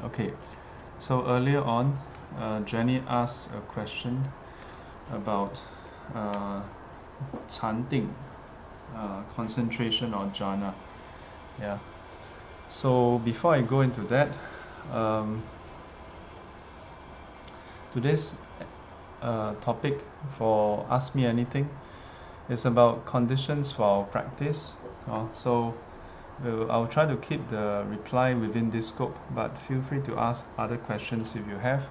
Okay. So earlier on, Jenny asked a question about uh, 禅定, concentration or jhana. Yeah. So before I go into that, um, today's topic for Ask Me Anything is about conditions for our practice. So I'll try to keep the reply within this scope, but feel free to ask other questions if you have.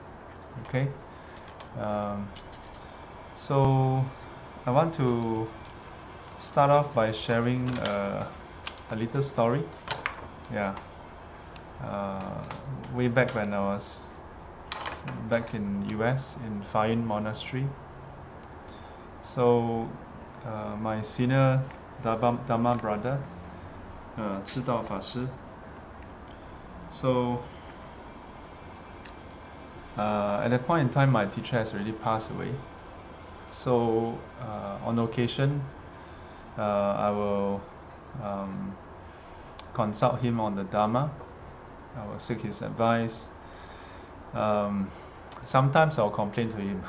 Okay. So I want to start off by sharing a little story. Yeah. Way back when I was back in US in Fayin Monastery. So my senior Dharma brother, 知道法师. So at that point in time, my teacher has already passed away. So on occasion, I will consult him on the Dharma. I will seek his advice. Sometimes I'll complain to him.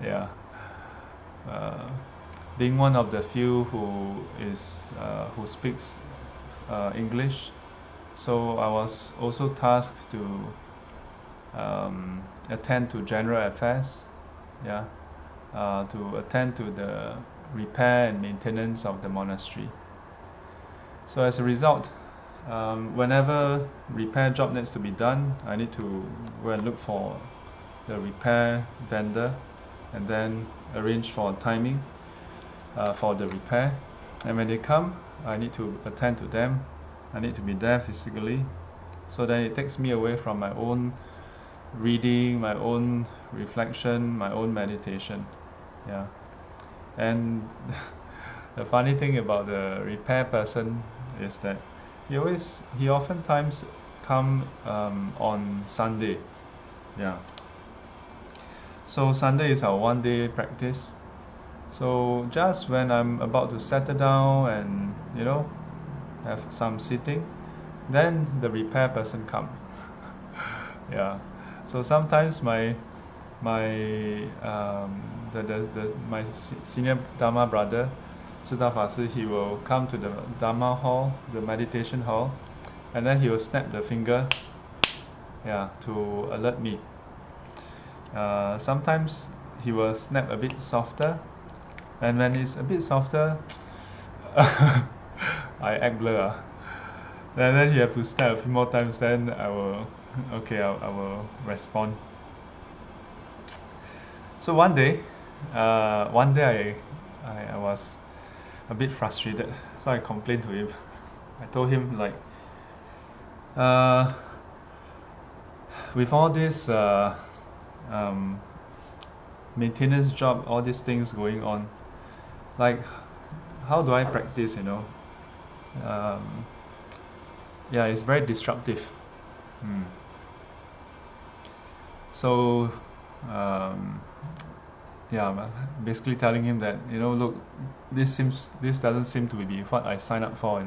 Yeah. Being one of the few who speaks English, so I was also tasked to attend to general affairs, yeah, to attend to the repair and maintenance of the monastery. So as a result, whenever repair job needs to be done, I need to go and look for the repair vendor and then arrange for timing for the repair. And when they come, I need to attend to them. I need to be there physically. So then it takes me away from my own reading, my own reflection, my own meditation. Yeah. And the funny thing about the repair person is that he oftentimes come on Sunday. Yeah. So Sunday is our one-day practice. So just when I'm about to settle down and have some sitting, then the repair person come. Yeah. So sometimes my senior Dharma brother, 知道法师, he will come to the Dharma hall, the meditation hall, and then he will snap the finger, yeah, to alert me. Sometimes he will snap a bit softer, and when it's a bit softer, I act blur. And then he have to snap a few more times, then I will respond. So one day I was a bit frustrated, so I complained to him. I told him like, with all this maintenance job, all these things going on, like how do I practice, yeah, it's very disruptive. So yeah, basically telling him that, look, this doesn't seem to be what I signed up for.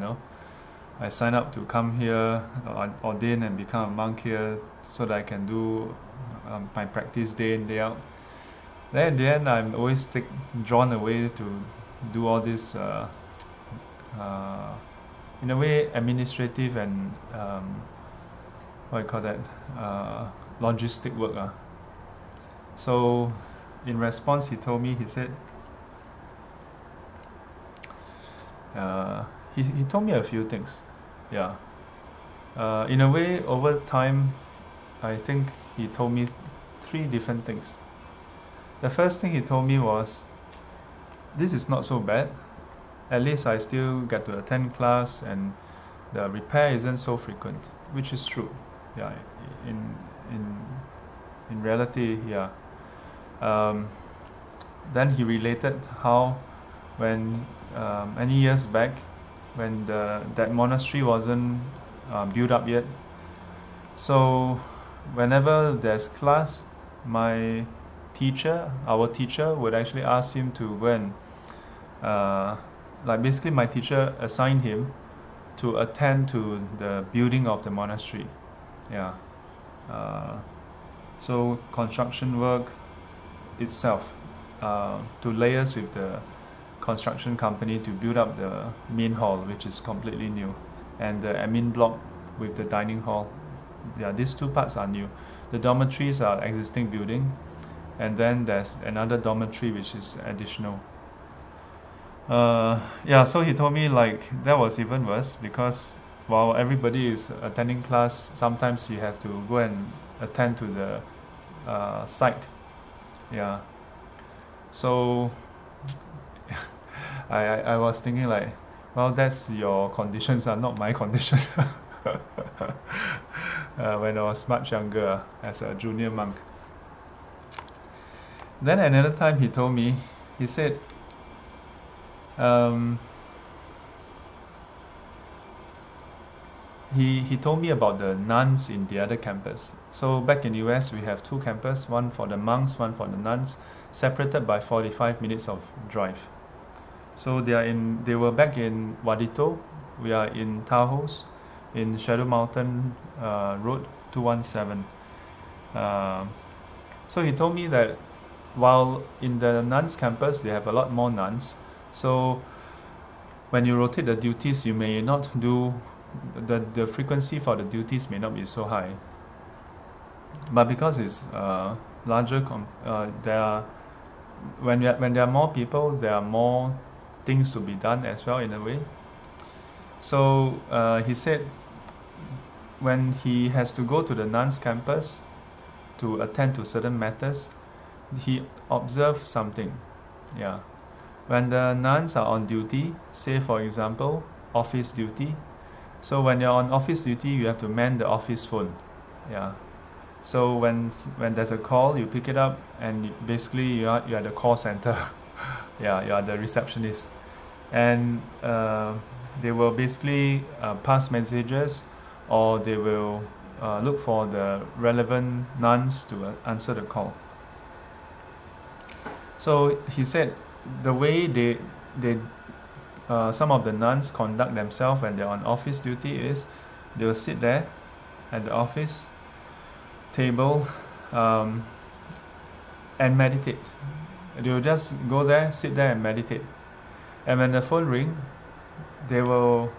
I signed up to come here, ordain and become a monk here, so that I can do my practice day in, day out. Then at the end, I'm always drawn away to do all this in a way administrative and what do you call that, logistic work. So in response, he said, he told me a few things. Yeah. In a way, over time, I think he told me 3 different things. The first thing he told me was, this is not so bad. At least I still get to attend class and the repair isn't so frequent, which is true. Yeah, in reality, yeah. Then he related how when many years back, when that monastery wasn't built up yet, so whenever there's class, our teacher would actually ask him to go and basically my teacher assigned him to attend to the building of the monastery. Yeah. So construction work itself, to liaise with the construction company to build up the main hall, which is completely new, and the admin block with the dining hall. Yeah, these two parts are new. The dormitories are existing building, and then there's another dormitory which is additional. Yeah, so he told me like that was even worse, because while everybody is attending class, sometimes you have to go and attend to the site. Yeah. So I was thinking like, well, that's your conditions are not my condition. When I was much younger, as a junior monk. Then another time he told me, he said, he told me about the nuns in the other campus. So back in US, we have two campuses, one for the monks, one for the nuns, separated by 45 minutes of drive. So they were back in Wadito. We are in Tahoe's, in Shadow Mountain Road 217. So he told me that while in the nuns campus, they have a lot more nuns. So when you rotate the duties, you may not do, the frequency for the duties may not be so high. But because it's larger, when there are more people, there are more things to be done as well in a way. So he said when he has to go to the nuns campus to attend to certain matters, he observed something. Yeah. When the nuns are on duty, say for example, office duty. So when you're on office duty, you have to man the office phone. Yeah. So when there's a call, you pick it up, and basically you are the call center. Yeah, you are the receptionist, and they will basically pass messages, or they will look for the relevant nuns to answer the call. So he said the way they some of the nuns conduct themselves when they're on office duty is they will sit there at the office table and meditate. They will just go there, sit there and meditate. And when the phone rings, they will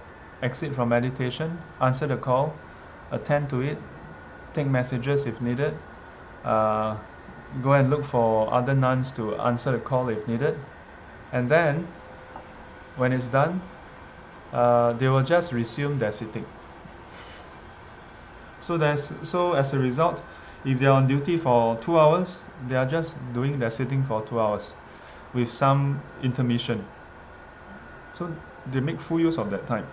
exit from meditation, answer the call, attend to it, take messages if needed, go and look for other nuns to answer the call if needed, and then when it's done, they will just resume their sitting. So as a result, if they are on duty for 2 hours, they are just doing their sitting for 2 hours with some intermission. So they make full use of that time.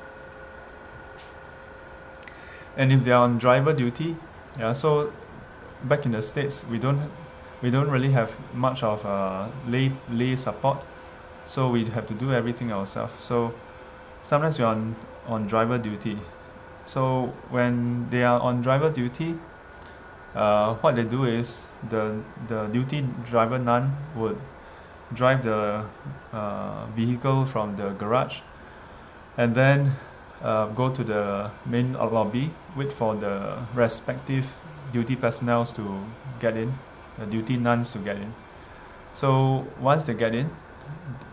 And if they are on driver duty, yeah, so back in the States, we don't really have much of lay support, so we have to do everything ourselves. So sometimes we're on driver duty. So when they are on driver duty, what they do is the duty driver nun would drive the vehicle from the garage, and then go to the main lobby, wait for the respective duty personnel to get in, the duty nuns to get in. So once they get in,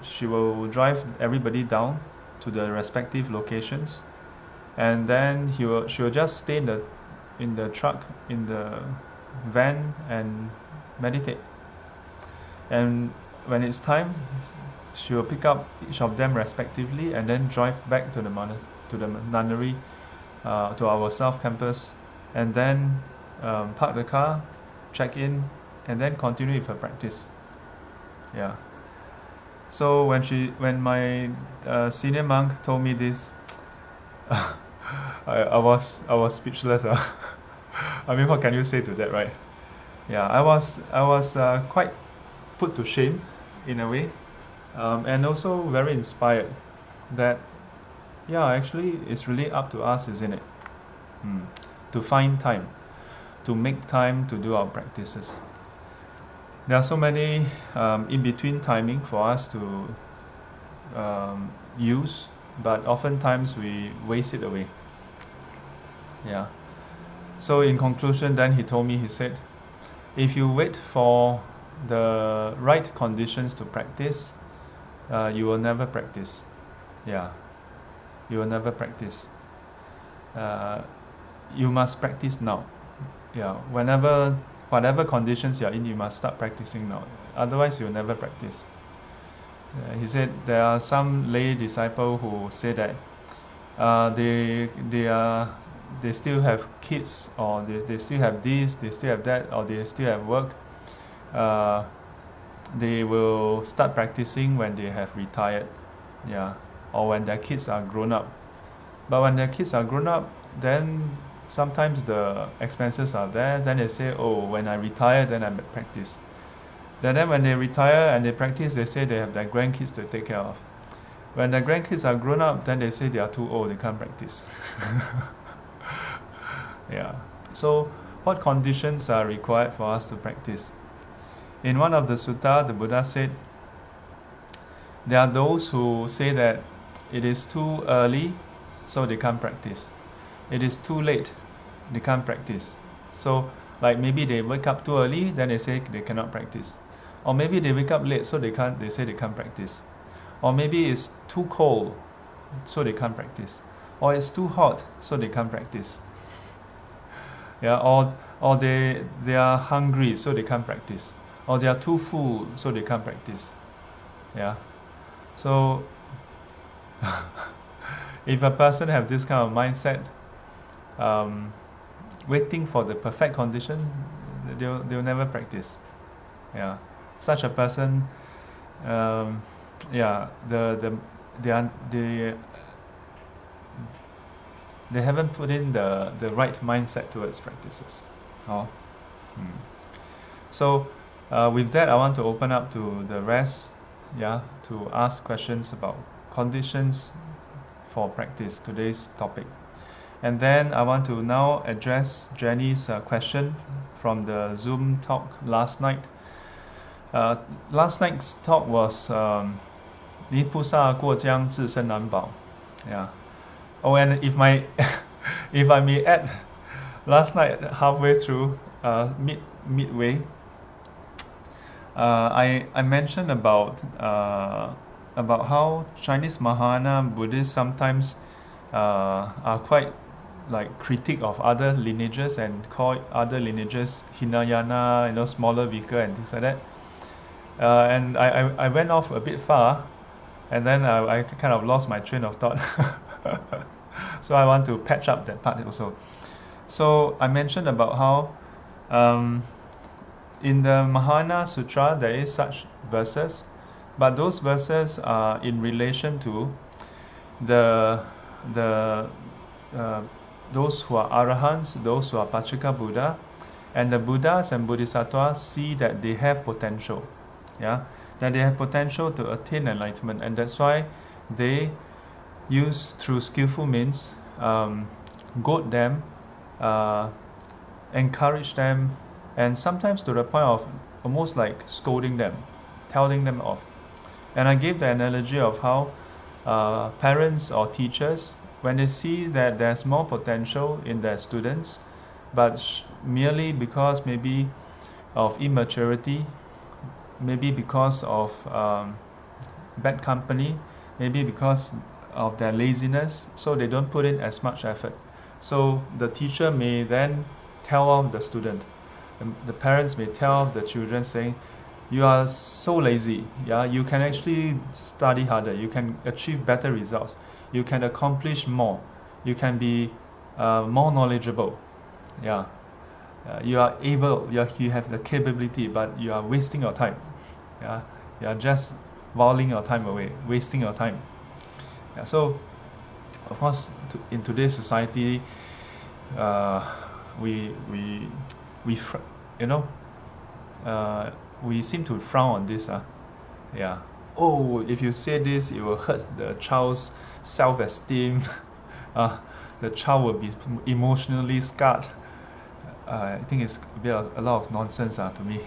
she will drive everybody down to the respective locations, and then she will just stay in the truck, in the van, and meditate. And when it's time, she will pick up each of them respectively and then drive back to the nunnery, to our South Campus, and then park the car, check in, and then continue with her practice. Yeah. So when my senior monk told me this, I was speechless. I mean, what can you say to that, right? Yeah, I was quite put to shame in a way, and also very inspired that, yeah, actually it's really up to us, isn't it? To find time, to make time to do our practices. There are so many in-between timing for us to use but oftentimes we waste it away. Yeah. So in conclusion, then he told me, he said, if you wait for the right conditions to practice, you will never practice. Yeah, you will never practice. You must practice now. Yeah, whatever conditions you're in, you must start practicing now. Otherwise, you'll never practice. He said there are some lay disciples who say that they still have kids, or they still have this, they still have that, or they still have work. They will start practicing when they have retired, yeah, or when their kids are grown up. But when their kids are grown up, then sometimes the expenses are there. Then they say, oh, when I retire, then I practice. Then when they retire and they practice, they say they have their grandkids to take care of. When their grandkids are grown up, then they say they are too old, they can't practice. Yeah. So what conditions are required for us to practice? In one of the sutta, the Buddha said, there are those who say that it is too early, so they can't practice. It is too late, they can't practice. So like maybe they wake up too early, then they say they cannot practice. Or maybe they wake up late, so they say they can't practice. Or maybe it's too cold, so they can't practice. Or it's too hot, so they can't practice. Yeah, or they are hungry, so they can't practice. Or they are too full, so they can't practice. Yeah. So if a person have this kind of mindset, waiting for the perfect condition, they'll never practice. Yeah. Such a person, yeah, they haven't put in the right mindset towards practices. Oh. So with that, I want to open up to the rest, yeah, to ask questions about conditions for practice, today's topic. And then I want to now address Jenny's question from the Zoom talk last night. Last night's talk was 离菩萨过江自身难保. Yeah. Oh, and if I may add, last night halfway through, midway, I mentioned about how Chinese Mahayana Buddhists sometimes are quite like critique of other lineages and call other lineages Hinayana, smaller, weaker, and things like that. And I went off a bit far, and then I kind of lost my train of thought. So I want to patch up that part also. So I mentioned about how in the Mahayana Sutra there is such verses, but those verses are in relation to those who are Arahants, those who are Pacceka Buddha, and the Buddhas and Bodhisattvas see that they have potential. Yeah, that they have potential to attain enlightenment, and that's why they use through skillful means, goad them, encourage them, and sometimes to the point of almost like scolding them, telling them off. And I gave the analogy of how parents or teachers, when they see that there's more potential in their students, but merely because maybe of immaturity, maybe because of bad company, maybe because of their laziness, so they don't put in as much effort. So the teacher may then tell off the student. The parents may tell the children saying, you are so lazy, yeah, you can actually study harder, you can achieve better results, you can accomplish more, you can be more knowledgeable, yeah. You are able, you have the capability, but you are wasting your time. Yeah, you are just whiling your time away, wasting your time. Yeah, so, of course, in today's society, we seem to frown on this. Yeah. Oh, if you say this, it will hurt the child's self-esteem. The child will be emotionally scarred. I think it's a lot of nonsense to me.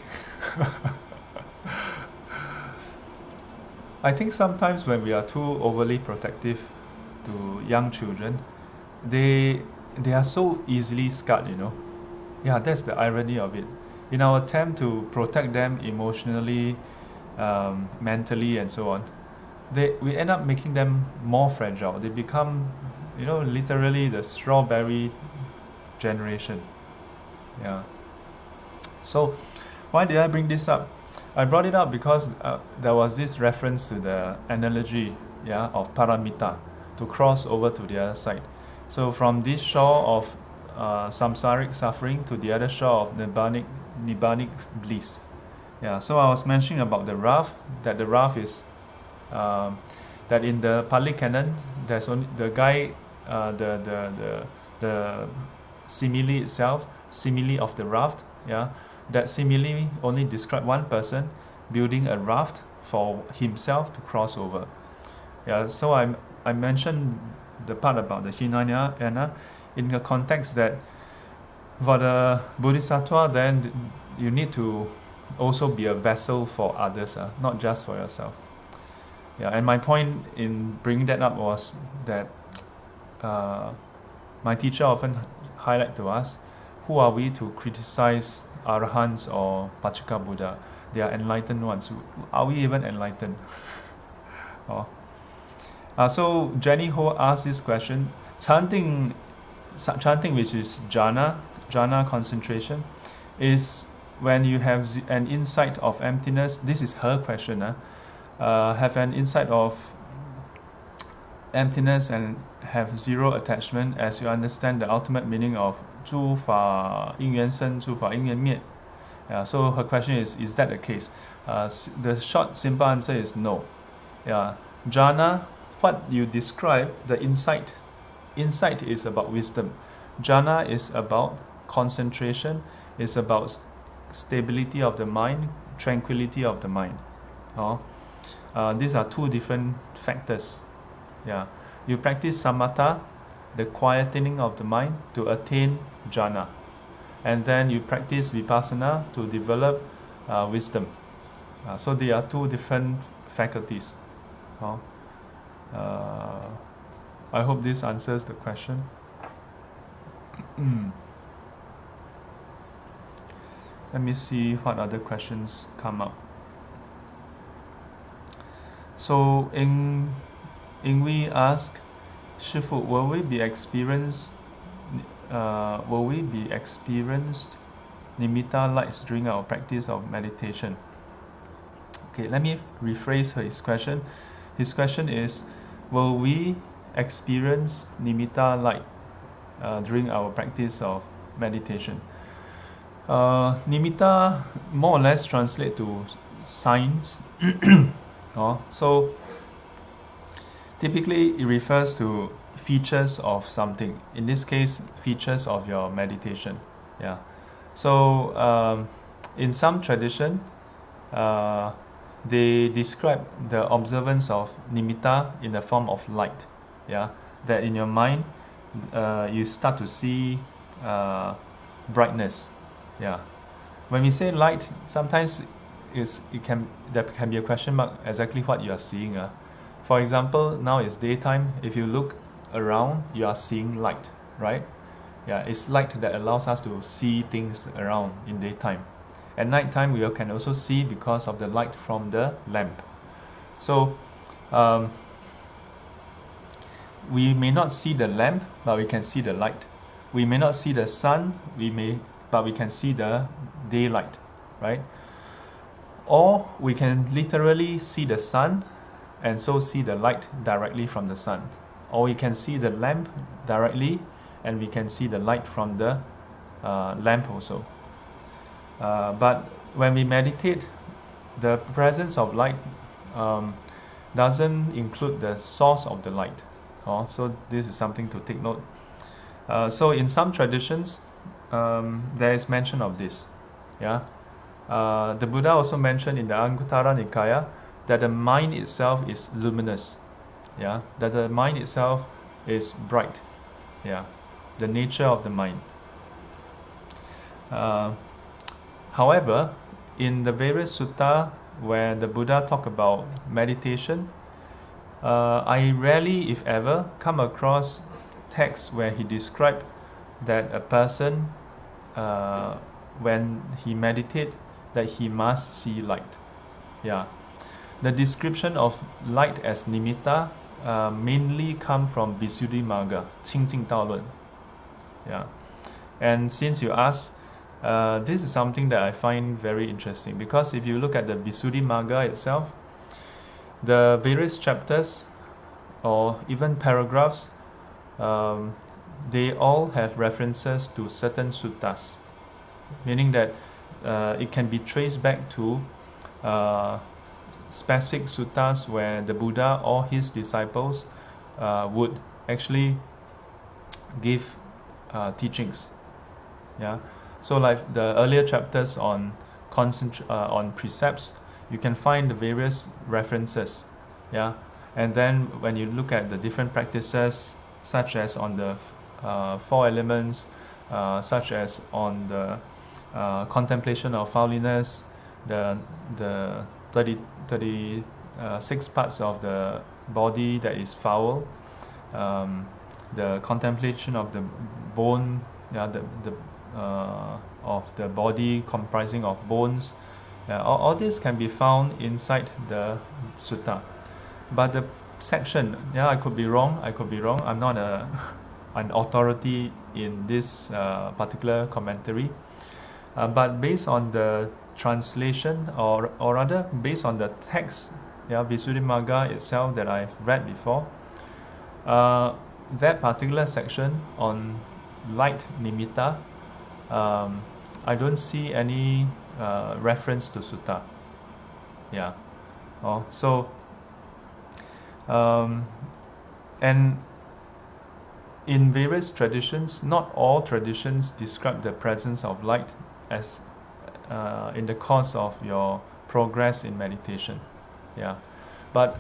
I think sometimes when we are too overly protective to young children, they are so easily scarred, you know. Yeah, that's the irony of it. In our attempt to protect them emotionally, mentally, and so on, we end up making them more fragile. They become, you know, literally the strawberry generation. Yeah. So, why did I bring this up? I brought it up because there was this reference to the analogy, yeah, of paramita, to cross over to the other side. So from this shore of samsaric suffering to the other shore of nibbanic bliss. Yeah. So I was mentioning about the raft, that the raft is that in the Pali Canon, there's only the guy, the simile itself, simile of the raft. Yeah. That simile only describe one person building a raft for himself to cross over. Yeah, so I mentioned the part about the Hinayana in the context that for the Bodhisattva, then you need to also be a vessel for others, not just for yourself. Yeah, and my point in bringing that up was that my teacher often highlight to us, who are we to criticize Arahants or Pachaka Buddha? They are enlightened ones. Are we even enlightened? Oh. So Jenny Ho asked this question. Chanting which is jhana concentration, is when you have an insight of emptiness. This is her question. Have an insight of emptiness and have zero attachment as you understand the ultimate meaning of 诸法因缘生，诸法因缘灭. Yeah, so her question is that the case? The short, simple answer is no. Yeah, jhana, what you describe, the insight is about wisdom. Jhana is about concentration, is about stability of the mind, tranquility of the mind. These are two different factors. Yeah, you practice samatha, the quietening of the mind, to attain jhana, and then you practice vipassana to develop wisdom. So they are two different faculties. I hope this answers the question. Let me see what other questions come up. So Ingwi asked, Shifu, will we be experienced nimitta lights during our practice of meditation? Okay, let me rephrase his question. His question is, will we experience nimitta light during our practice of meditation? Nimitta more or less translate to signs. So typically it refers to features of something. In this case, features of your meditation. Yeah. So in some tradition, they describe the observance of nimitta in the form of light. Yeah. That in your mind, you start to see brightness. Yeah. When we say light, sometimes there can be a question mark exactly what you are seeing. For example, now it's daytime. If you look around, you are seeing light, right? Yeah, it's light that allows us to see things around in daytime. At nighttime, we can also see because of the light from the lamp. So we may not see the lamp, but we can see the light. We may not see the sun, but we can see the daylight, right? Or we can literally see the sun and so see the light directly from the sun. Or we can see the lamp directly and we can see the light from the lamp also. But when we meditate, the presence of light doesn't include the source of the light. So this is something to take note. So in some traditions, there is mention of this. Yeah. The Buddha also mentioned in the Anguttara Nikaya that the mind itself is luminous. Yeah. That the mind itself is bright. Yeah. The nature of the mind. However, in the various sutta where the Buddha talk about meditation, I rarely, if ever, come across texts where he described that a person, when he meditate, that he must see light. Yeah, the description of light as nimitta mainly come from Visuddhimagga, 清净道论. Yeah, and since you asked, this is something that I find very interesting, because if you look at the Visuddhimagga itself, the various chapters or even paragraphs, they all have references to certain suttas, meaning that it can be traced back to specific suttas where the Buddha or his disciples would actually give teachings. Yeah, so like the earlier chapters on precepts, you can find the various references. Yeah, and then when you look at the different practices, such as on the four elements, such as on the contemplation of fouliness, the 36 parts of the body that is foul, the contemplation of the bone, yeah, of the body comprising of bones. All this can be found inside the sutta. But the section, yeah, I could be wrong. I'm not an authority in this particular commentary. But based on the translation, or rather based on the text, yeah, Visuddhimagga itself that I've read before, that particular section on light nimitta, I don't see any reference to sutta. Yeah. So and in various traditions, not all traditions describe the presence of light as in the course of your progress in meditation. Yeah, but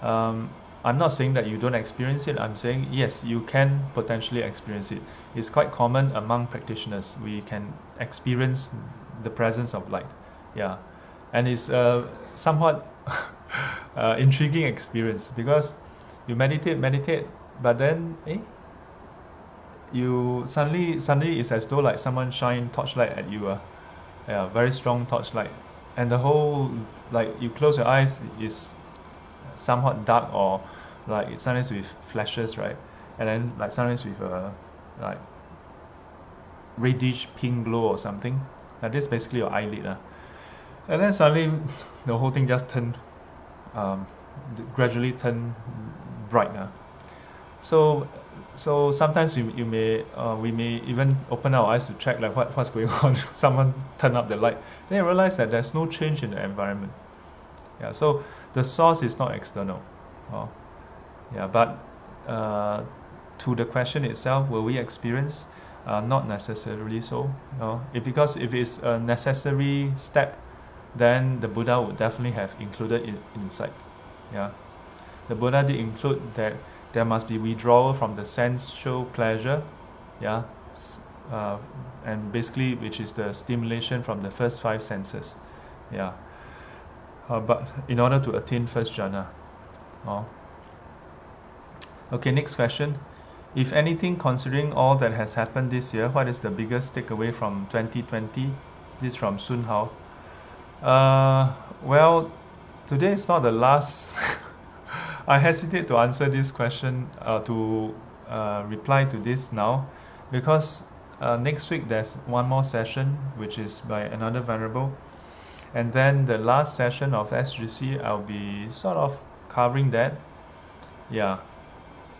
I'm not saying that you don't experience it. I'm saying yes, you can potentially experience it. It's quite common among practitioners. We can experience the presence of light. Yeah, and it's somewhat intriguing experience, because you meditate, but then you suddenly it's as though like someone shine torchlight at you. Yeah, very strong torchlight, and the whole, like, you close your eyes, is somewhat dark, or like it's sometimes with flashes, right? And then like sometimes with like reddish pink glow or something. Like this is basically your eyelid. And then suddenly the whole thing just gradually turn bright. So sometimes we may even open our eyes to check like what's going on. Someone turn up the light. Then you realize that there's no change in the environment. Yeah, so the source is not external. Yeah, but to the question itself, will we experience? Not necessarily so. Because if it's a necessary step, then the Buddha would definitely have included it inside. Yeah, the Buddha did include that there must be withdrawal from the sensual pleasure. Yeah, and basically which is the stimulation from the first 5 senses. Yeah, but in order to attain first jhana. Okay, next question. If anything, considering all that has happened this year, what is the biggest takeaway from 2020? This from Sun Hao. Well, today is not the last. I hesitate to answer this question, to reply to this now, because next week there's one more session, which is by another Venerable. And then the last session of SGC, I'll be sort of covering that. Yeah.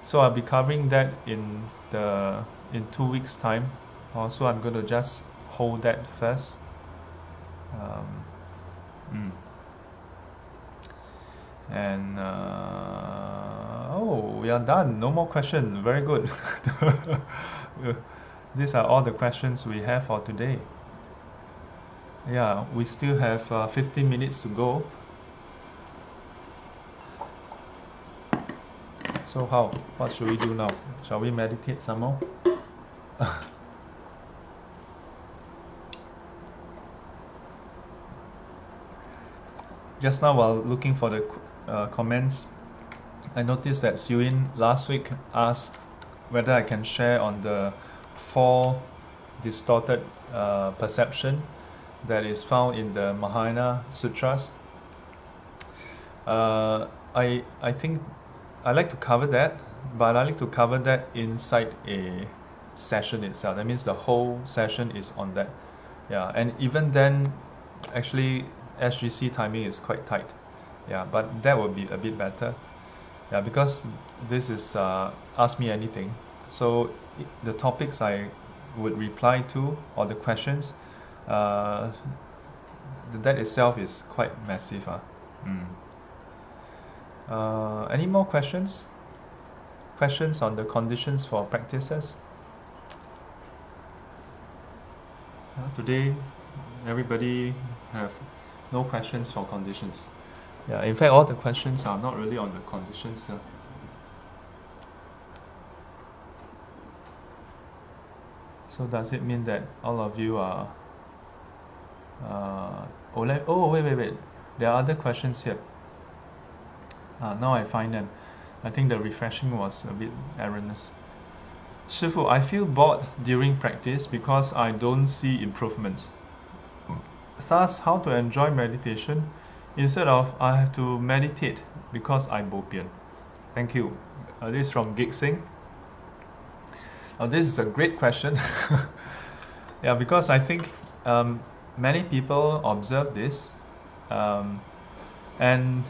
So I'll be covering that in 2 weeks' time. So I'm going to just hold that first. And we are done. No more questions. Very good. These are all the questions we have for today. Yeah, we still have 15 minutes to go. So what should we do now? Shall we meditate some more? Just now, while looking for the comments, I noticed that Siu-Yin last week asked whether I can share on the 4 distorted perception that is found in the Mahayana Sutras. I think I like to cover that, but I like to cover that inside a session itself. That means the whole session is on that. Yeah, and even then, actually, SGC timing is quite tight. Yeah, but that would be a bit better. Yeah, because this is Ask Me Anything. So the topics I would reply to, or the questions, that itself is quite massive. Any more questions? Questions on the conditions for practices? Today, everybody have no questions for conditions. Yeah, in fact, all the questions are not really on the conditions. So does it mean that all of you are... wait. There are other questions here. Now I find them. I think the refreshing was a bit erroneous. Shifu, I feel bored during practice because I don't see improvements. Thus, how to enjoy meditation instead of I have to meditate because I bopian? Thank you. This is from Gig Sing. This is a great question. Yeah, because I think many people observe this, and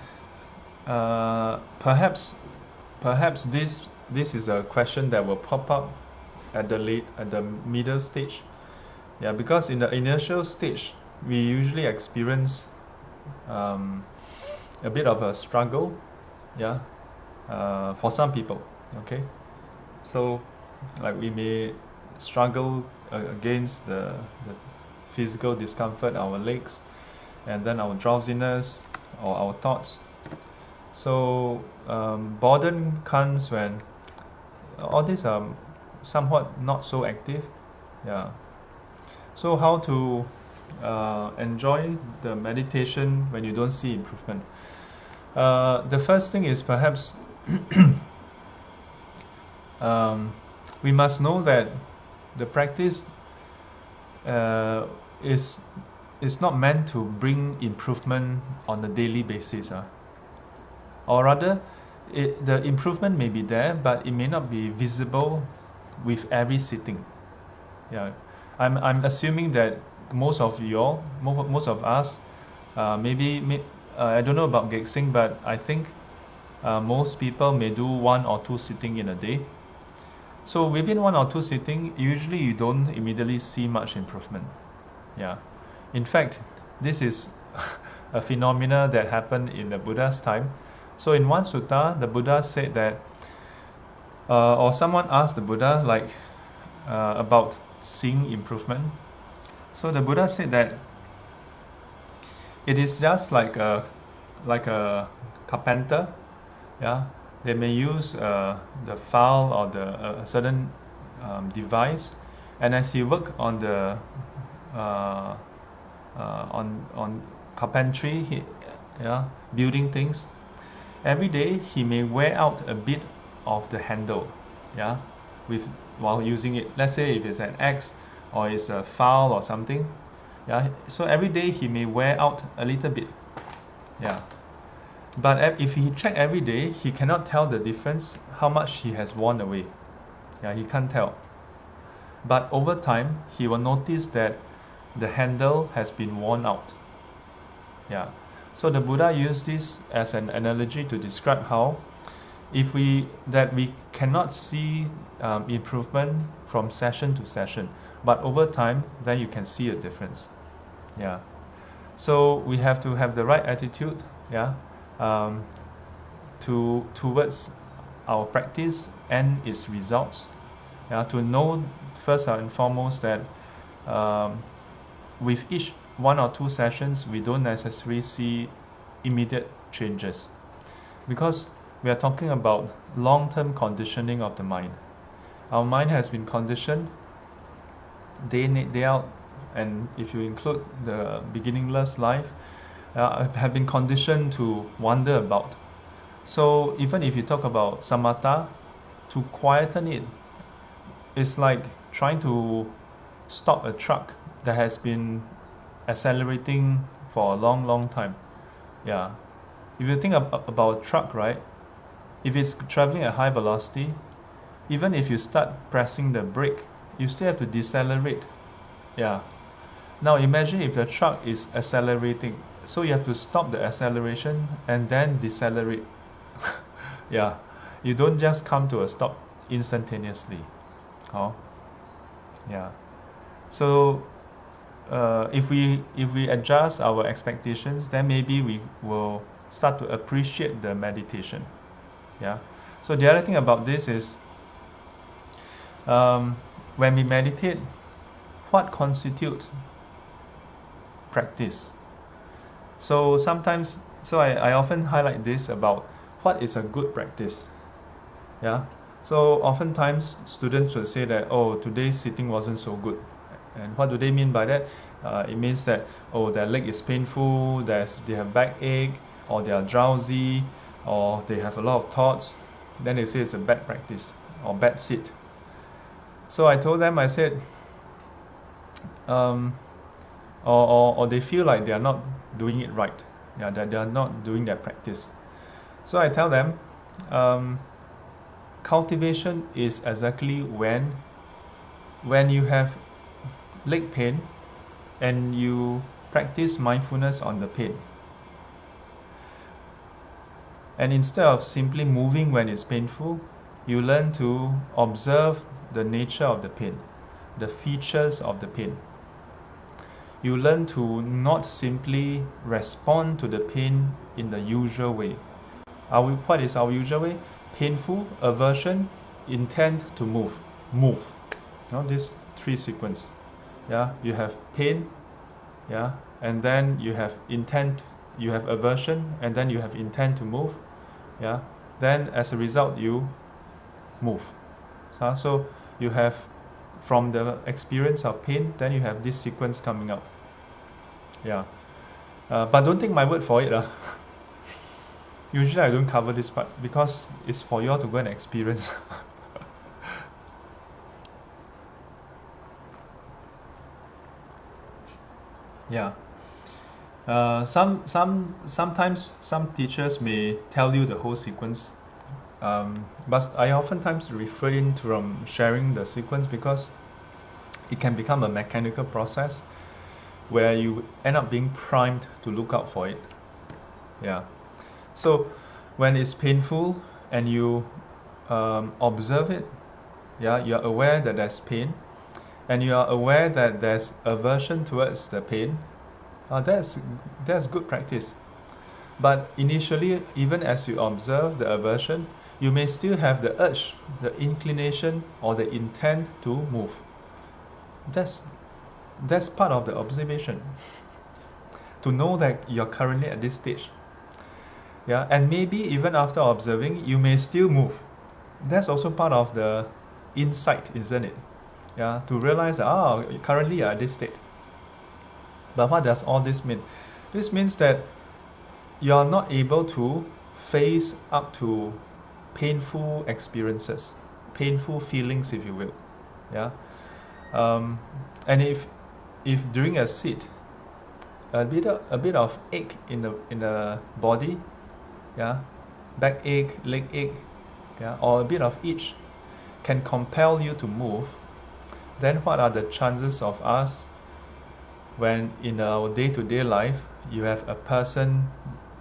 perhaps this is a question that will pop up at the middle stage. Yeah, because in the initial stage we usually experience a bit of a struggle. Yeah, for some people. Okay, so like we may struggle against the physical discomfort, our legs, and then our drowsiness or our thoughts. So boredom comes when all these are somewhat not so active. Yeah. So how to enjoy the meditation when you don't see improvement? The first thing is perhaps we must know that the practice is not meant to bring improvement on a daily basis. Or rather, the improvement may be there, but it may not be visible with every sitting. Yeah, I'm assuming that most of us, maybe I don't know about Gek Sing, but I think most people may do 1 or 2 sitting in a day. So within 1 or 2 sitting, usually you don't immediately see much improvement. Yeah, in fact, this is a phenomena that happened in the Buddha's time. So in one sutta, the Buddha said that, or someone asked the Buddha about seeing improvement. So the Buddha said that it is just like a carpenter. Yeah, they may use the file or a certain device, and as he work on the on carpentry, building things, every day he may wear out a bit of the handle, while using it. Let's say if it's an axe or it's a file or something, so every day he may wear out a little bit, but if he check every day, he cannot tell the difference, how much he has worn away. He can't tell. But over time, he will notice that the handle has been worn out. So the Buddha used this as an analogy to describe how we cannot see improvement from session to session, but over time, then you can see a difference. So we have to have the right attitude, towards our practice and its results. To know first and foremost that with each 1 or 2 sessions, we don't necessarily see immediate changes, because we are talking about long-term conditioning of the mind. Our mind has been conditioned day in, day out, and if you include the beginningless life, have been conditioned to wander about. So even if you talk about samatha, to quieten it, it's like trying to stop a truck that has been accelerating for a long, long time. Yeah. If you think about a truck, right? If it's traveling at high velocity, even if you start pressing the brake, you still have to decelerate. Yeah. Now imagine if the truck is accelerating, so you have to stop the acceleration and then decelerate. Yeah. You don't just come to a stop instantaneously. Oh. Yeah. So if we adjust our expectations, then maybe we will start to appreciate the meditation. Yeah. So the other thing about this is, when we meditate, what constitutes practice? So sometimes, I often highlight this about what is a good practice. Yeah. So oftentimes students will say that, oh, today's sitting wasn't so good. And what do they mean by that? It means that, oh, their leg is painful, they have backache, or they are drowsy, or they have a lot of thoughts. Then they say it's a bad practice or bad sit. So I told them, I said, or they feel like they are not doing it right. Yeah, that they are not doing their practice. So I tell them, cultivation is exactly when you have leg pain and you practice mindfulness on the pain. And instead of simply moving when it's painful, you learn to observe the nature of the pain, the features of the pain. You learn to not simply respond to the pain in the usual way. What is our usual way? Painful, aversion, intent to move. These three sequence. Yeah, you have pain, yeah, and then you have intent, you have aversion, and then you have intent to move. Yeah, then as a result you move. So you have, from the experience of pain, then you have this sequence coming up. Yeah, but don't take my word for it. Usually I don't cover this part because it's for you all to go and experience. Yeah. Sometimes some teachers may tell you the whole sequence, but I oftentimes refrain from sharing the sequence because it can become a mechanical process where you end up being primed to look out for it. Yeah. So when it's painful and you observe it, yeah, you're aware that there's pain, and you are aware that there's aversion towards the pain, that's good practice. But initially, even as you observe the aversion, you may still have the urge, the inclination, or the intent to move. That's part of the observation. To know that you're currently at this stage. Yeah, and maybe even after observing, you may still move. That's also part of the insight, isn't it? Yeah, to realize that, currently you're at this state. But what does all this mean? This means that you are not able to face up to painful experiences, painful feelings, if you will. Yeah, and if during a sit, a bit of ache in the body, yeah, backache, leg ache, yeah, or a bit of itch can compel you to move, then what are the chances of us, when in our day-to-day life you have a person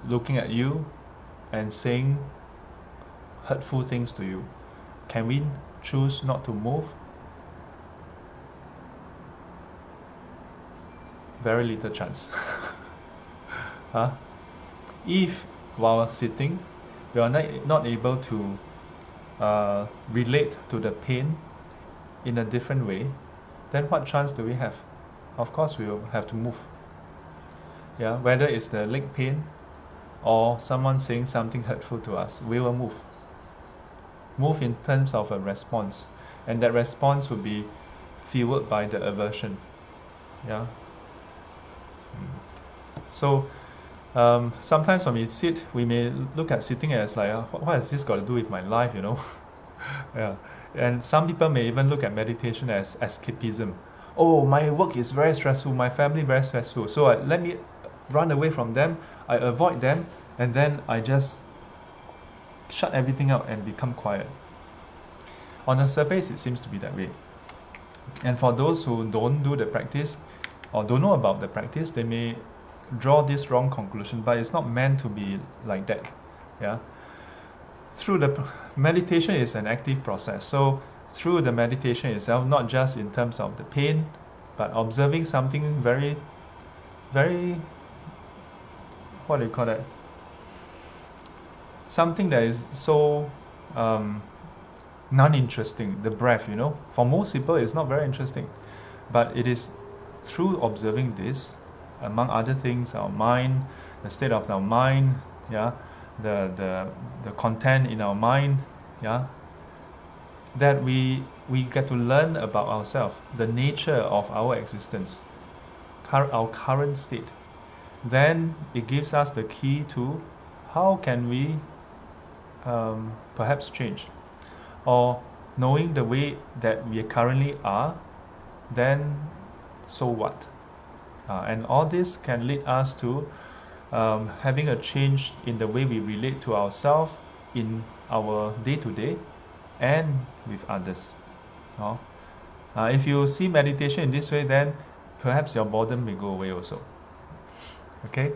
looking at you and saying hurtful things to you? Can we choose not to move? Very little chance. If while sitting we are not able to relate to the pain in a different way, then what chance do we have? Of course we will have to move. Yeah, whether it's the leg pain or someone saying something hurtful to us, we will move. Move in terms of a response, and that response will be fueled by the aversion. Yeah. So Sometimes when we sit, we may look at sitting as like, what has this got to do with my life, you know? Yeah. And some people may even look at meditation as escapism. Oh, my work is very stressful, my family very stressful, so let me run away from them, I avoid them, and then I just shut everything out and become quiet. On the surface, it seems to be that way. And for those who don't do the practice or don't know about the practice, they may draw this wrong conclusion, but it's not meant to be like that. Yeah. Through the meditation is an active process. So through the meditation itself, not just in terms of the pain, but observing something very, very, what do you call that? Something that is so non-interesting, the breath, you know. For most people, it's not very interesting. But it is through observing this, among other things, our mind, the state of our mind, yeah, the content in our mind, yeah, that we get to learn about ourselves, the nature of our existence, our current state. Then it gives us the key to how can we perhaps change, or knowing the way that we currently are, then so what? And all this can lead us to having a change in the way we relate to ourselves in our day-to-day and with others. If you see meditation in this way, then perhaps your boredom may go away also. Okay?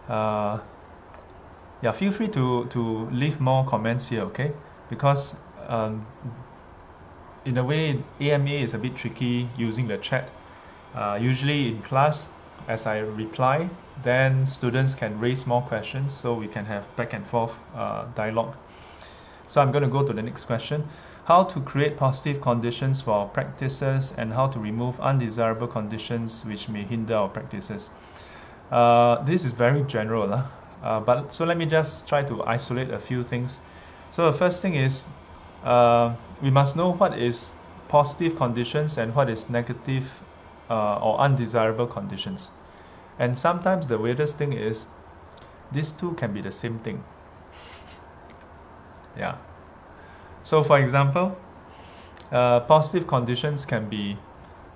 Yeah, feel free to leave more comments here, okay? Because in a way, AMA is a bit tricky using the chat. Usually in class, as I reply, then students can raise more questions, so we can have back and forth dialogue. So I'm going to go to the next question. How to create positive conditions for our practices and how to remove undesirable conditions which may hinder our practices. This is very general, but so let me just try to isolate a few things. So the first thing is we must know what is positive conditions and what is negative or undesirable conditions. And sometimes the weirdest thing is these two can be the same thing. Yeah. So for example, positive conditions can be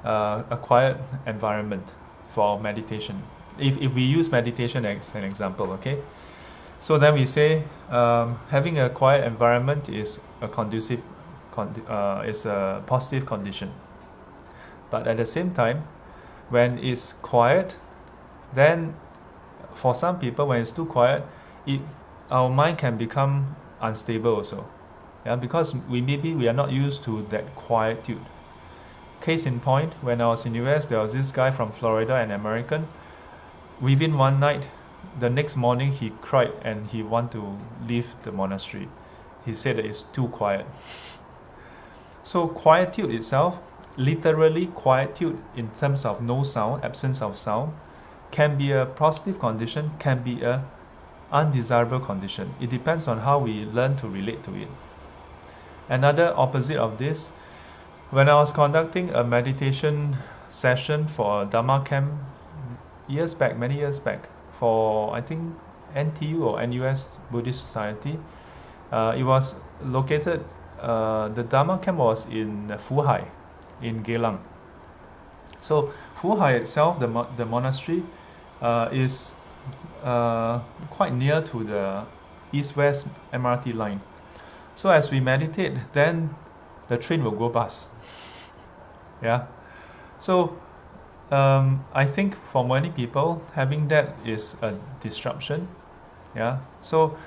a quiet environment for meditation. If we use meditation as an example, okay? So then we say having a quiet environment is a conducive, is a positive condition. But at the same time, when it's quiet, then for some people, when it's too quiet, our mind can become unstable also. Yeah, because we are not used to that quietude. Case in point, when I was in US, there was this guy from Florida, an American. Within one night, the next morning he cried and he wanted to leave the monastery. He said that it's too quiet. So quietude itself, literally quietude in terms of no sound, absence of sound, can be a positive condition, can be a undesirable condition. It depends on how we learn to relate to it. Another opposite of this, when I was conducting a meditation session for a Dharma camp years back, many years back, for I think NTU or NUS Buddhist Society, it was located, the Dharma camp was in Fuhai, in Geylang. So Fuhai itself, the monastery, is quite near to the east-west MRT line. So as we meditate, then the train will go past. Yeah. So I think for many people, having that is a disruption. Yeah. So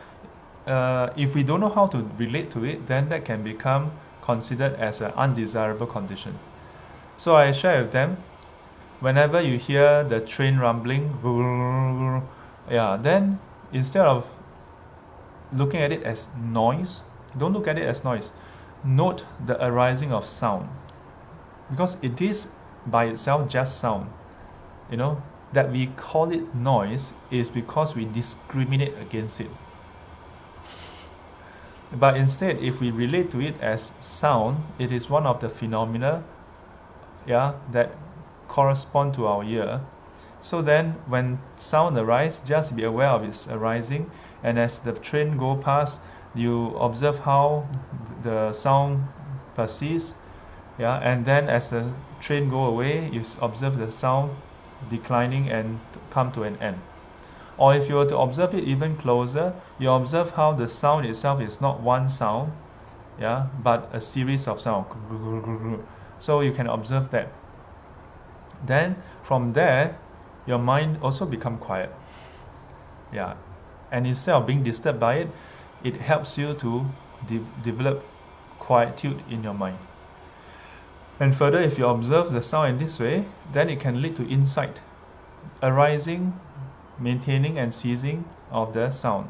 if we don't know how to relate to it, then that can become considered as an undesirable condition. So I share with them, whenever you hear the train rumbling, yeah, then instead of looking at it as noise, don't look at it as noise. Note the arising of sound, because it is by itself just sound. You know, that we call it noise is because we discriminate against it. But instead, if we relate to it as sound, it is one of the phenomena, yeah, that correspond to our ear, So then when sound arises, just be aware of its arising, and as the train go past, you observe how the sound persists, yeah, and then as the train go away, you observe the sound declining and come to an end. Or if you were to observe it even closer, you observe how the sound itself is not one sound, yeah, but a series of sound. So you can observe that. Then from there, your mind also become quiet, yeah, and instead of being disturbed by it, it helps you to develop quietude in your mind. And further, if you observe the sound in this way, then it can lead to insight, arising, maintaining and ceasing of the sound.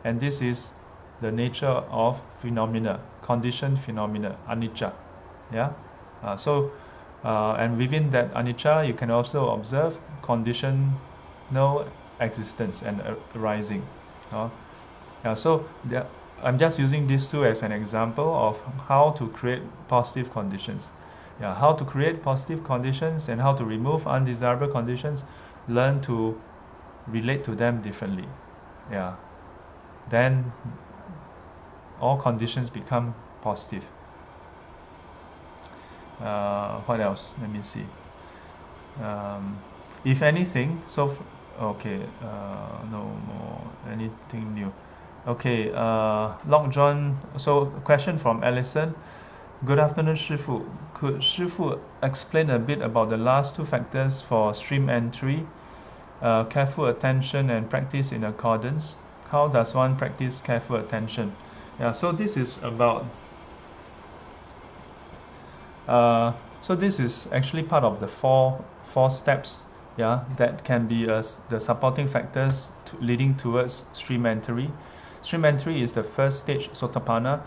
And this is the nature of phenomena, conditioned phenomena, anicca. Yeah. And within that anicca, you can also observe conditional existence and arising. I'm just using these two as an example of how to create positive conditions. Yeah, how to create positive conditions and how to remove undesirable conditions. Learn to relate to them differently. Yeah. Then all conditions become positive. What else? Let me see. If anything, no more anything new. Okay, Lock John. So question from Alison. Good afternoon, Shifu. Could Shifu explain a bit about the last two factors for stream entry? Careful attention and practice in accordance. How does one practice careful attention? Yeah, so this is about so this is actually part of the four steps, yeah, that can be the supporting factors leading towards stream entry. Stream entry is the first stage, Sotapanna,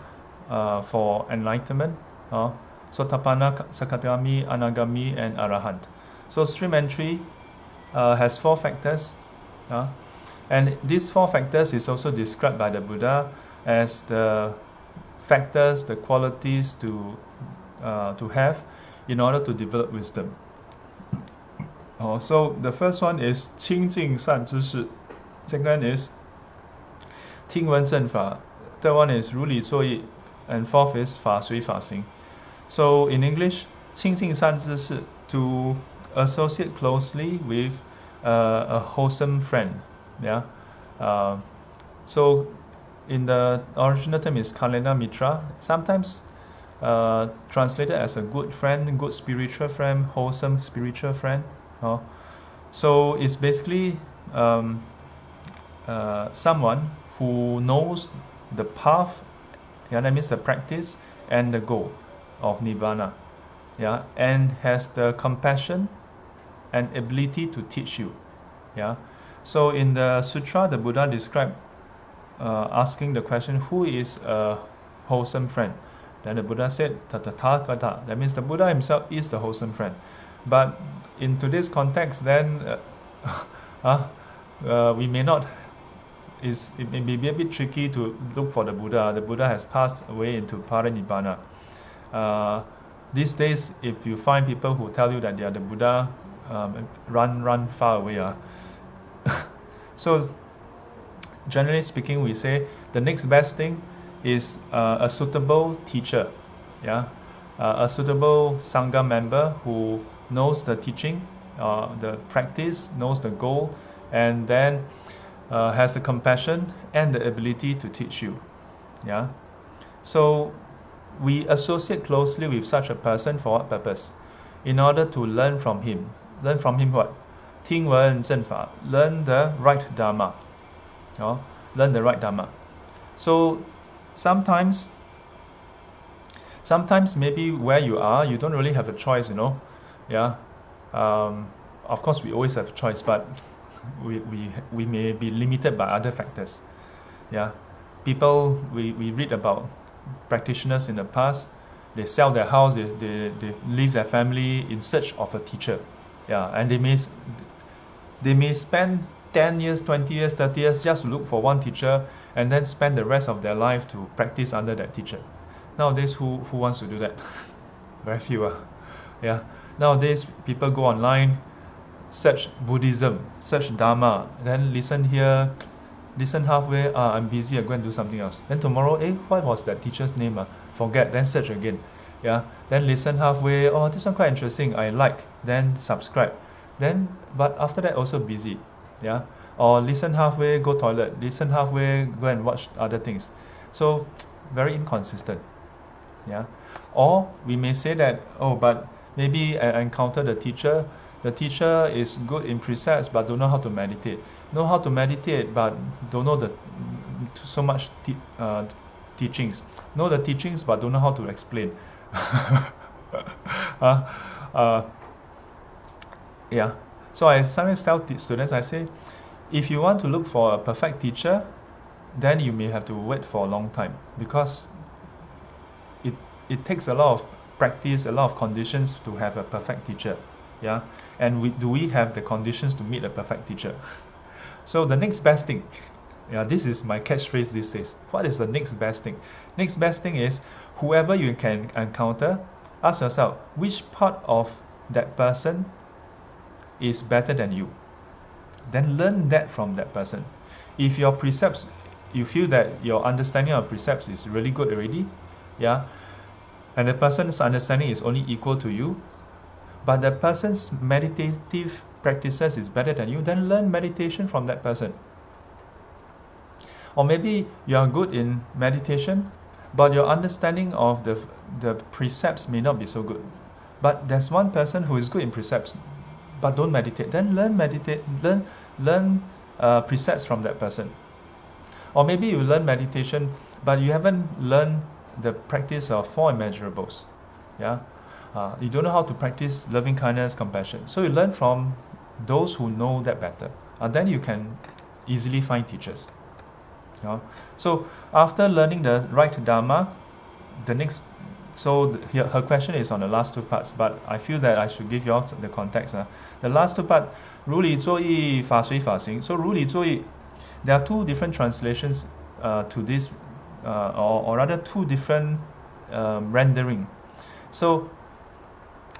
for enlightenment. Sotapanna, Sakadagami, Anagami, and Arahant. So stream entry has four factors, and these four factors is also described by the Buddha as the factors, the qualities to have in order to develop wisdom. So the first one is 清净善知识. Second is 听闻正法. Third one is 如理作意. And fourth is 法随法行. So in English, 清净善知识, to associate closely with a wholesome friend. Yeah. So in the original term is Kalena Mitra. Sometimes translated as a good friend, good spiritual friend, wholesome spiritual friend. So it's basically someone who knows the path, yeah, that means the practice and the goal of Nibbana, yeah, and has the compassion and ability to teach you. Yeah. So in the sutra, the Buddha described asking the question, who is a wholesome friend? Then the Buddha said, Tathagata. That means the Buddha himself is the wholesome friend. But in today's context, then we may not. It may be a bit tricky to look for the Buddha. The Buddha has passed away into Parinibbana. These days, if you find people who tell you that they are the Buddha, run far away. So, generally speaking, we say the next best thing is a suitable teacher, yeah, a suitable Sangha member who knows the teaching, the practice, knows the goal, and then has the compassion and the ability to teach you. Yeah. So we associate closely with such a person for what purpose? In order to learn from him. Learn from him what? 听闻正法. Learn the right Dharma. Learn the right Dharma. So sometimes maybe where you are, you don't really have a choice, Yeah. Of course, we always have a choice, but we may be limited by other factors. Yeah. People, we read about practitioners in the past, they sell their house, they leave their family in search of a teacher. Yeah. And they may spend 10 years, 20 years, 30 years just to look for one teacher and then spend the rest of their life to practice under that teacher. Nowadays, who wants to do that? Very few. Yeah. Nowadays, people go online, search Buddhism, search Dharma, then listen here, listen halfway, I'm busy, I go and do something else. Then tomorrow, what was that teacher's name? Forget, then search again. Yeah, then listen halfway, oh, this one quite interesting, I like, then subscribe. Then, but after that also busy. Yeah, or listen halfway, go toilet, listen halfway, go and watch other things. So, very inconsistent. Yeah, or we may say that, oh, but maybe I encounter the teacher is good in precepts but don't know how to meditate. Know how to meditate but don't know the so much teachings. Know the teachings but don't know how to explain. Yeah. So I sometimes tell students, I say, if you want to look for a perfect teacher, then you may have to wait for a long time, because it takes a lot of practice, a lot of conditions to have a perfect teacher. Yeah. And do we have the conditions to meet a perfect teacher? So the next best thing, yeah, this is my catchphrase these days. What is the next best thing? Next best thing is, whoever you can encounter, ask yourself, which part of that person is better than you? Then learn that from that person. If your precepts, you feel that your understanding of precepts is really good already, yeah, and the person's understanding is only equal to you, but the person's meditative practices is better than you, then learn meditation from that person. Or maybe you are good in meditation, but your understanding of the precepts may not be so good. But there's one person who is good in precepts, but don't meditate. Then learn precepts from that person. Or maybe you learn meditation, but you haven't learned the practice of 4 immeasurables. Yeah, you don't know how to practice loving kindness, compassion. So you learn from those who know that better. Then you can easily find teachers. So after learning the right Dharma, the next, here her question is on the last 2 parts, but I feel that I should give you all the context. The last 2 parts, 如理作意法随法行. So 如理作意, there are 2 different translations to this, or rather 2 different rendering. So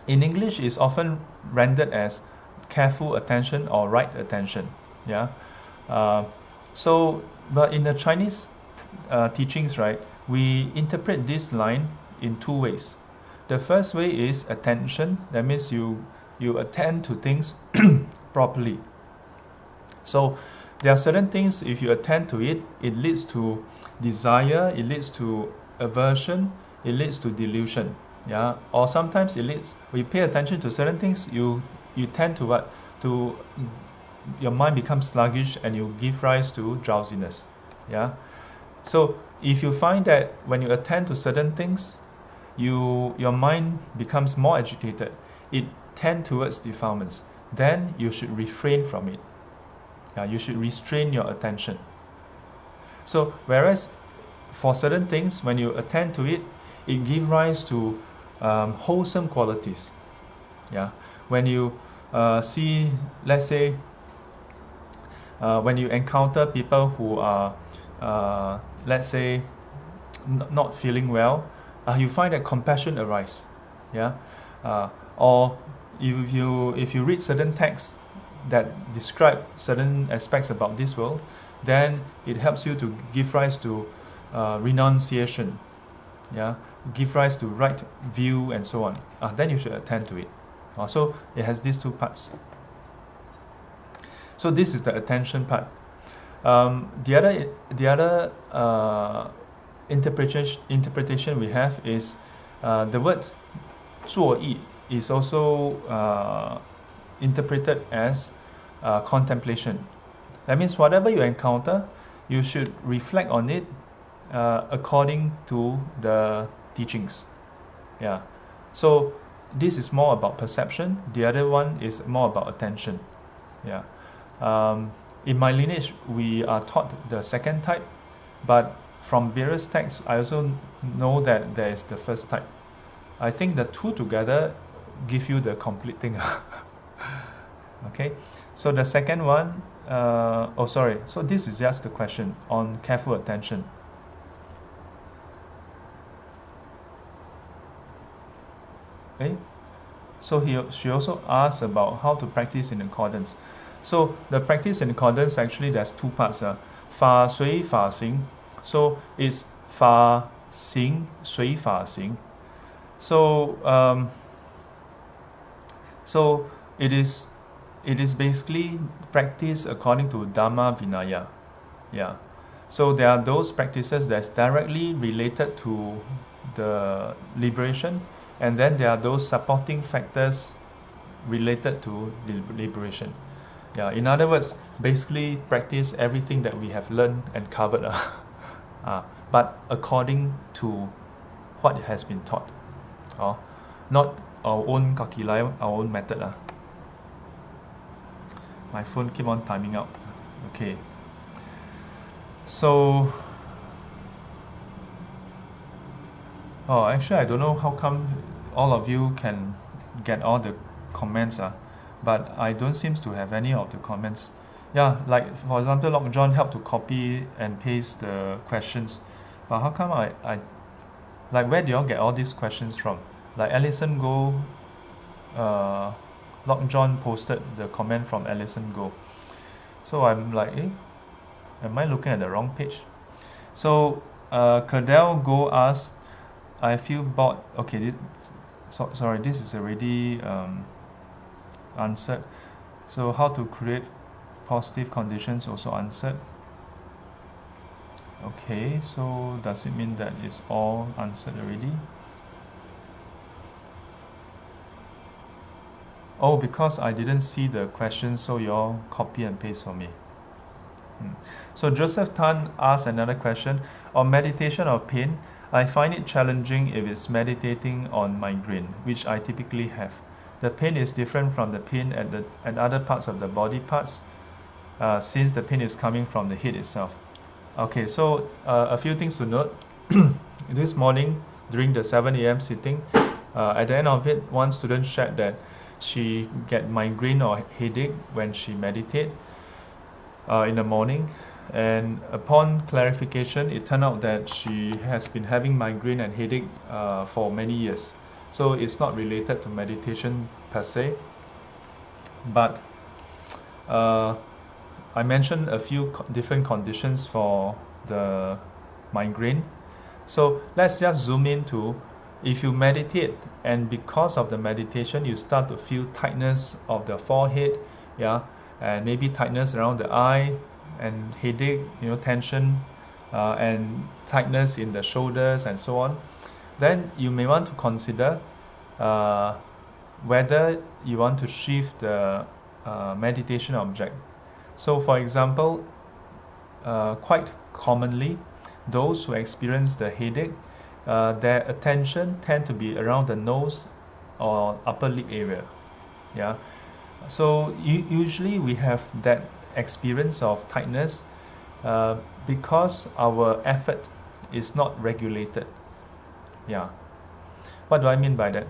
in English, it's often rendered as careful attention or right attention. Yeah. But in the Chinese teachings, right, we interpret this line in 2 ways. The first way is attention. That means you attend to things properly. So there are certain things, if you attend to it, it leads to desire, it leads to aversion, it leads to delusion. Yeah. Or sometimes it leads, when you pay attention to certain things, you tend to what? Your mind becomes sluggish and you give rise to drowsiness. Yeah. So if you find that when you attend to certain things, your mind becomes more agitated, it tends towards defilements, then you should refrain from it. Yeah, you should restrain your attention. So whereas for certain things, when you attend to it, it gives rise to wholesome qualities. Yeah. When you see, let's say, when you encounter people who are, let's say, not feeling well, you find that compassion arises. Yeah. Or if you read certain texts that describe certain aspects about this world, then it helps you to give rise to renunciation. Yeah. Give rise to right view and so on. Then you should attend to it. So it has these 2 parts. So this is the attention part. The other interpretation we have is the word 作意 is also interpreted as contemplation. That means whatever you encounter, you should reflect on it according to the teachings. Yeah. So this is more about perception. The other one is more about attention. Yeah. In my lineage, we are taught the second type, but from various texts, I also know that there is the first type. I think the 2 together give you the complete thing. Okay, so the second one, so this is just the question on careful attention. Okay, So she also asked about how to practice in accordance. So the practice in accordance, actually there's two parts. Fa Sui Fa Xing. So it's Fa Xing Sui Fa Xing. So so it is basically practice according to Dhamma Vinaya. Yeah. So there are those practices that's directly related to the liberation, and then there are those supporting factors related to liberation. Yeah, in other words, basically practice everything that we have learned and covered, but according to what has been taught, not our own kaki lai, our own method. My phone keep on timing out. Okay. So, actually I don't know how come all of you can get all the comments, but I don't seem to have any of the comments. Yeah, like for example, Lock John helped to copy and paste the questions. But how come I like, where do y'all get all these questions from? Like Alison Go, Lock John posted the comment from Alison Go. So I'm like, am I looking at the wrong page? So Cadell Go asked, I feel bored. Okay, sorry, this is already answered. So how to create positive conditions, also answered. Okay, so does it mean that it's all answered already? Oh, because I didn't see the question, so you all copy and paste for me. So Joseph Tan asked another question. On meditation of pain, I find it challenging if it's meditating on migraine, which I typically have. The pain is different from the pain at other parts of the body parts, since the pain is coming from the head itself. Okay, so a few things to note. This morning, during the 7 a.m. sitting, at the end of it, one student shared that she get migraine or headache when she meditate in the morning, and upon clarification it turned out that she has been having migraine and headache for many years. So it's not related to meditation per se, but I mentioned a few different conditions for the migraine. So let's just zoom into, if you meditate and because of the meditation you start to feel tightness of the forehead, and maybe tightness around the eye, and headache, tension, and tightness in the shoulders and so on, then you may want to consider whether you want to shift the meditation object. So for example, quite commonly, those who experience the headache, their attention tend to be around the nose or upper lip area. So usually we have that experience of tightness because our effort is not regulated. What do I mean by that?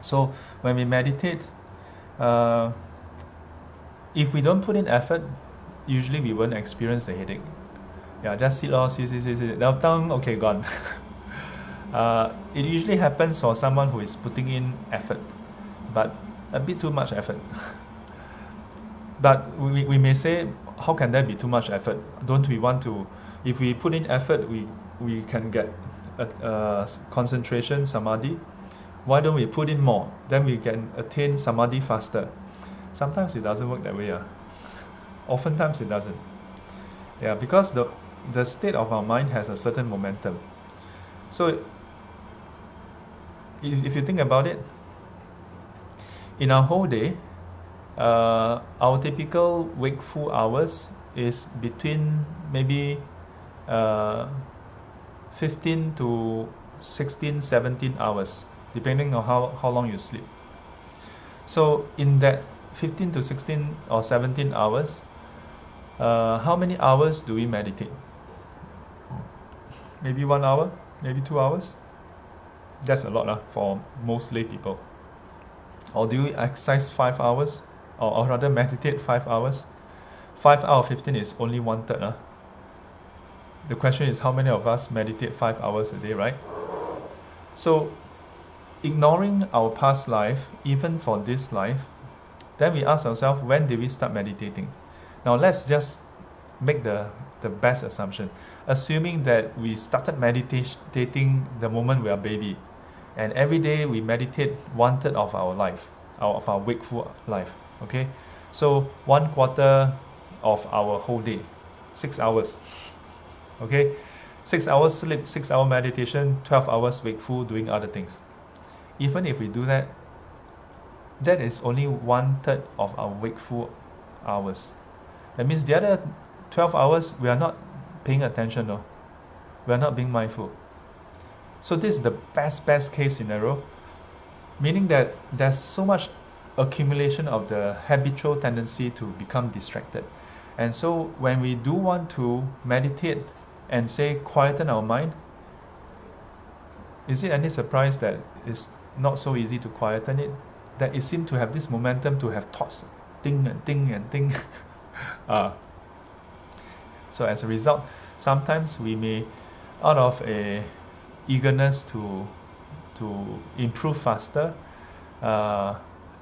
So when we meditate, if we don't put in effort, usually we won't experience the headache. Just sit, now tongue, okay, gone. It usually happens for someone who is putting in effort, but a bit too much effort. But we may say, how can there be too much effort? Don't we want to, if we put in effort, we can get concentration, samadhi. Why don't we put in more? Then we can attain samadhi faster. Sometimes it doesn't work that way. Oftentimes it doesn't. Because the state of our mind has a certain momentum. So if you think about it, in our whole day, our typical wakeful hours is between maybe 15 to 16, 17 hours, depending on how long you sleep. So in that 15 to 16 or 17 hours, how many hours do we meditate? Maybe 1 hour, maybe 2 hours. That's a lot for most lay people. Or do you exercise 5 hours, or rather meditate 5 hours? 5 out of 15 is only 1/3. The question is, how many of us meditate 5 hours a day, right? So ignoring our past life, even for this life, then we ask ourselves, when did we start meditating? Now let's just make the best assumption. Assuming that we started meditating the moment we are baby, and every day we meditate 1/3 of our life, of our wakeful life. Okay, so 1/4 of our whole day, 6 hours. Okay, 6 hours sleep, 6 hour meditation, 12 hours wakeful doing other things. Even if we do that, that is only 1/3 of our wakeful hours. That means the other 12 hours we are not paying attention, no. We are not being mindful. So this is the best case scenario, meaning that there's so much accumulation of the habitual tendency to become distracted. And so when we do want to meditate and say quieten our mind, is it any surprise that it's not so easy to quieten it? That it seems to have this momentum to have thoughts, think and think and think. So as a result, sometimes we may, out of a eagerness to improve faster,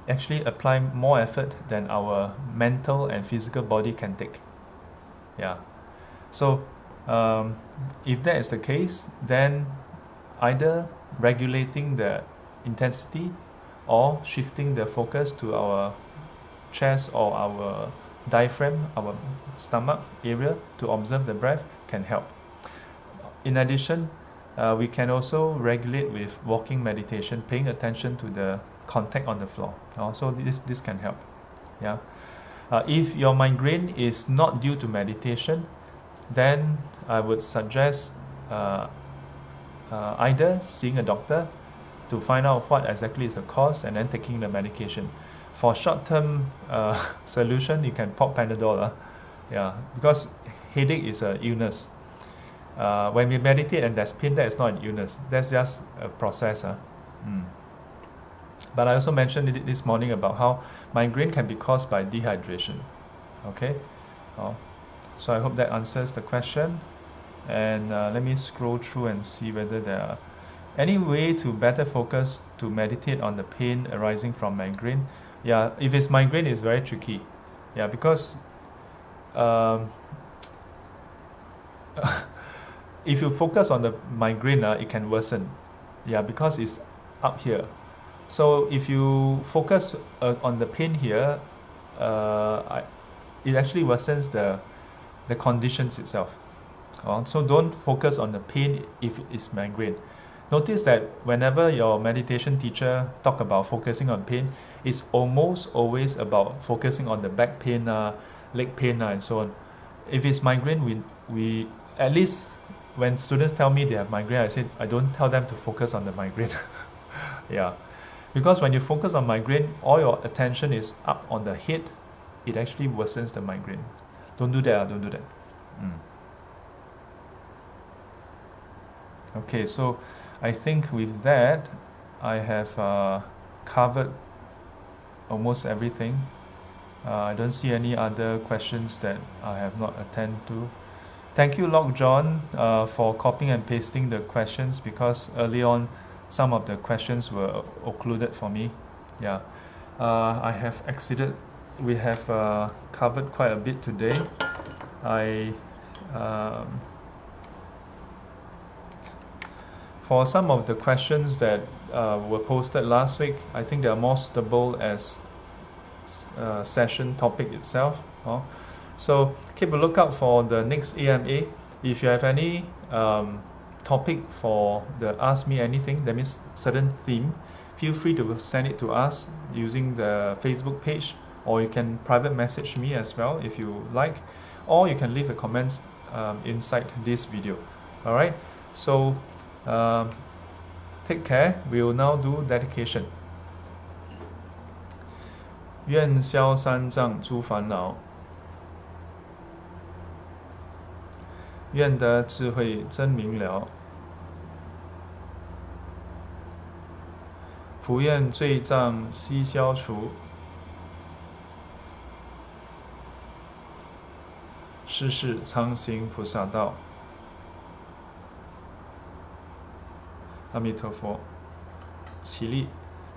actually apply more effort than our mental and physical body can take. Yeah. So if that is the case, then either regulating the intensity or shifting the focus to our chest or our diaphragm, our stomach area to observe the breath can help. In addition, we can also regulate with walking meditation, paying attention to the contact on the floor. So this can help. Yeah. If your migraine is not due to meditation, then I would suggest either seeing a doctor to find out what exactly is the cause and then taking the medication. For short-term solution, you can pop Panadol. Yeah, because headache is an illness. When we meditate and there's pain, that is not an illness. That's just a process. But I also mentioned it this morning about how migraine can be caused by dehydration. Okay, so I hope that answers the question. And let me scroll through and see whether there are any way to better focus to meditate on the pain arising from migraine. Yeah, if it's migraine, it's very tricky. Yeah, because if you focus on the migraine, it can worsen. Yeah, because it's up here. So if you focus on the pain here, it actually worsens the conditions itself. So don't focus on the pain if it's migraine. Notice that whenever your meditation teacher talk about focusing on pain, it's almost always about focusing on the back pain, leg pain, and so on. If it's migraine, we at least when students tell me they have migraine, I say I don't tell them to focus on the migraine. Yeah, because when you focus on migraine, all your attention is up on the head. It actually worsens the migraine. Don't do that. Don't do that. Okay, so I think with that, I have covered almost everything. I don't see any other questions that I have not attended to. Thank you, Lock John, for copying and pasting the questions, because early on some of the questions were occluded for me. Yeah, I have exceeded. We have covered quite a bit today. For some of the questions that were posted last week, I think they are more suitable as session topic itself. So keep a lookout for the next AMA. If you have any topic for the Ask Me Anything, that means certain theme, feel free to send it to us using the Facebook page, or you can private message me as well if you like, or you can leave the comments inside this video. Alright, so take care. We will now do dedication. 愿消三障诸烦恼，愿得智慧真明了，普愿罪障悉消除，世世常行菩萨道。阿弥陀佛。起立